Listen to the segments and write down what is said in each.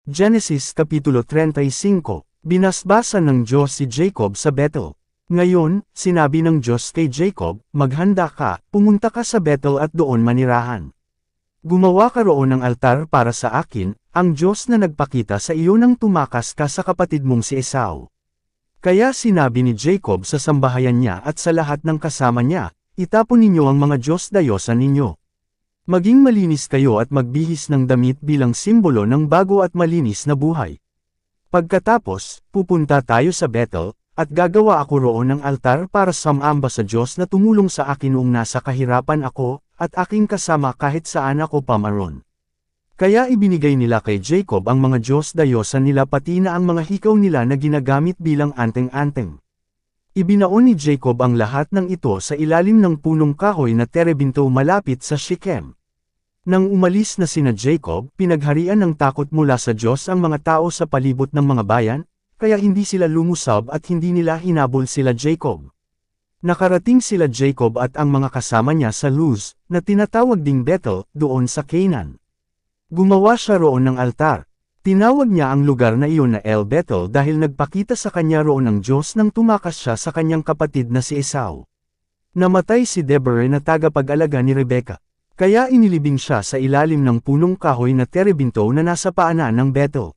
Genesis Kapitulo 35, Binasbasan ng Diyos si Jacob sa Bethel. Ngayon, sinabi ng Diyos kay Jacob, maghanda ka, pumunta ka sa Bethel at doon manirahan. Gumawa ka roon ng altar para sa akin, ang Diyos na nagpakita sa iyo nang tumakas ka sa kapatid mong si Esau. Kaya sinabi ni Jacob sa sambahayan niya at sa lahat ng kasama niya, itapon ninyo ang mga Diyos-dayosan ninyo. Maging malinis kayo at magbihis ng damit bilang simbolo ng bago at malinis na buhay. Pagkatapos, pupunta tayo sa Bethel, at gagawa ako roon ng altar para sumamba sa Diyos na tumulong sa akin noong nasa kahirapan ako, at aking kasama kahit saan ako pamaron. Kaya ibinigay nila kay Jacob ang mga Diyos-dayosan nila pati na ang mga hikaw nila na ginagamit bilang anteng-anteng. Ibinaon ni Jacob ang lahat ng ito sa ilalim ng punong kahoy na terebinto malapit sa Shechem. Nang umalis na sina Jacob, pinagharian ng takot mula sa Diyos ang mga tao sa palibot ng mga bayan, kaya hindi sila lumusab at hindi nila hinabol sila Jacob. Nakarating sila Jacob at ang mga kasama niya sa Luz, na tinatawag ding Bethel, doon sa Canaan. Gumawa siya roon ng altar. Tinawag niya ang lugar na iyon na El Bethel dahil nagpakita sa kanya roon ng Diyos nang tumakas siya sa kanyang kapatid na si Esau. Namatay si Deborah na tagapag-alaga ni Rebekah. Kaya inilibing siya sa ilalim ng punong kahoy na terebinto na nasa paanan ng Bethel.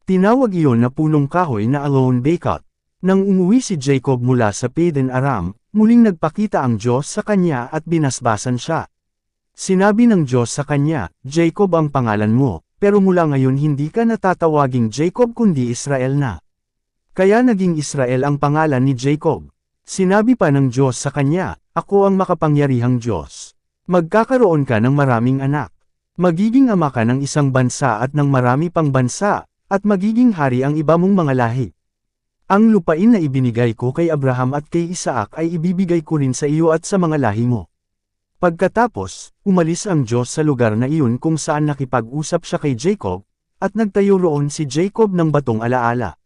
Tinawag iyon na punong kahoy na Alon Bakot. Nang umuwi si Jacob mula sa Padan Aram, muling nagpakita ang Diyos sa kanya at binasbasan siya. Sinabi ng Diyos sa kanya, Jacob ang pangalan mo. Pero mula ngayon hindi ka natatawaging Jacob kundi Israel na. Kaya naging Israel ang pangalan ni Jacob. Sinabi pa ng Diyos sa kanya, ako ang makapangyarihang Diyos. Magkakaroon ka ng maraming anak. Magiging ama ka ng isang bansa at ng marami pang bansa, at magiging hari ang iba mong mga lahi. Ang lupain na ibinigay ko kay Abraham at kay Isaac ay ibibigay ko rin sa iyo at sa mga lahi mo. Pagkatapos, umalis ang Diyos sa lugar na iyon kung saan nakipag-usap siya kay Jacob, at nagtayo roon si Jacob ng batong alaala.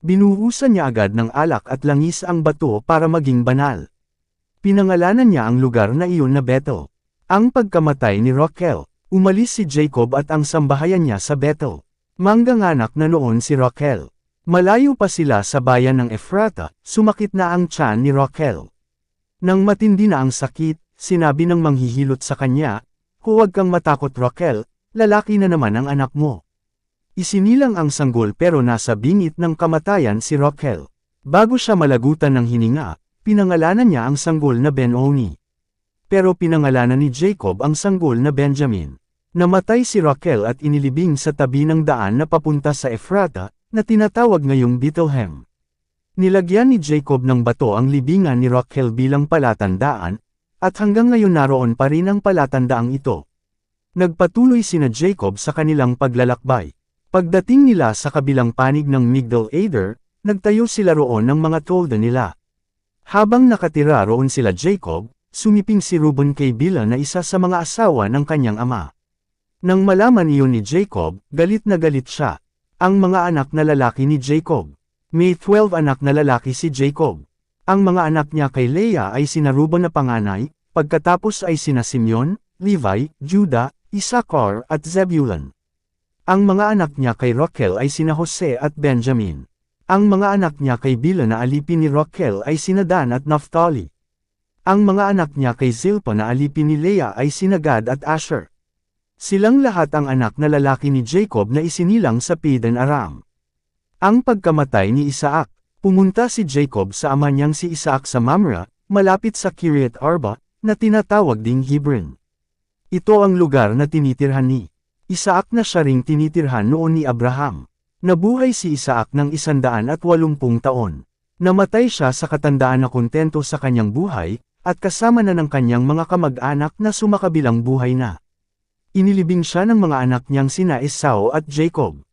Binuhusan niya agad ng alak at langis ang bato para maging banal. Pinangalanan niya ang lugar na iyon na Bethel. Ang pagkamatay ni Rachel, umalis si Jacob at ang sambahayan niya sa Bethel. Mangganganak na noon si Rachel. Malayo pa sila sa bayan ng Ephrata, sumakit na ang tiyan ni Rachel. Nang matindi na ang sakit, sinabi ng manghihilot sa kanya, huwag kang matakot Rachel, lalaki na naman ang anak mo. Isinilang ang sanggol pero nasa bingit ng kamatayan si Rachel. Bago siya malagutan ng hininga, pinangalanan niya ang sanggol na Ben-Oni. Pero pinangalanan ni Jacob ang sanggol na Benjamin. Namatay si Rachel at inilibing sa tabi ng daan na papunta sa Ephrata, na tinatawag ngayong Bethlehem. Nilagyan ni Jacob ng bato ang libingan ni Rachel bilang palatandaan, at hanggang ngayon naroon pa rin ang palatandaang ito. Nagpatuloy sina Jacob sa kanilang paglalakbay. Pagdating nila sa kabilang panig ng Migdal Eder, nagtayo sila roon ng mga tolda nila. Habang nakatira roon sila Jacob, sumiping si Reuben kay Bilha na isa sa mga asawa ng kanyang ama. Nang malaman iyon ni Jacob, galit na galit siya. Ang mga anak na lalaki ni Jacob. May 12 anak na lalaki si Jacob. Ang mga anak niya kay Leah ay sina Reuben na panganay, pagkatapos ay sina Simeon, Levi, Judah, Issachar at Zebulun. Ang mga anak niya kay Rachel ay sina Jose at Benjamin. Ang mga anak niya kay Bilha na alipin ni Rachel ay sina Dan at Naphtali. Ang mga anak niya kay Zilpa na alipin ni Leah ay sina Gad at Asher. Silang lahat ang anak na lalaki ni Jacob na isinilang sa Padan Aram. Ang pagkamatay ni Isaac. Pumunta si Jacob sa ama niyang si Isaac sa Mamre, malapit sa Kiriath Arba, na tinatawag ding Hebron. Ito ang lugar na tinitirhan ni Isaac na siya ring tinitirhan noon ni Abraham. Nabuhay si Isaac ng 180 taon. Namatay siya sa katandaan na kontento sa kanyang buhay, at kasama na ng kanyang mga kamag-anak na sumakabilang buhay na. Inilibing siya ng mga anak niyang sina Esau at Jacob.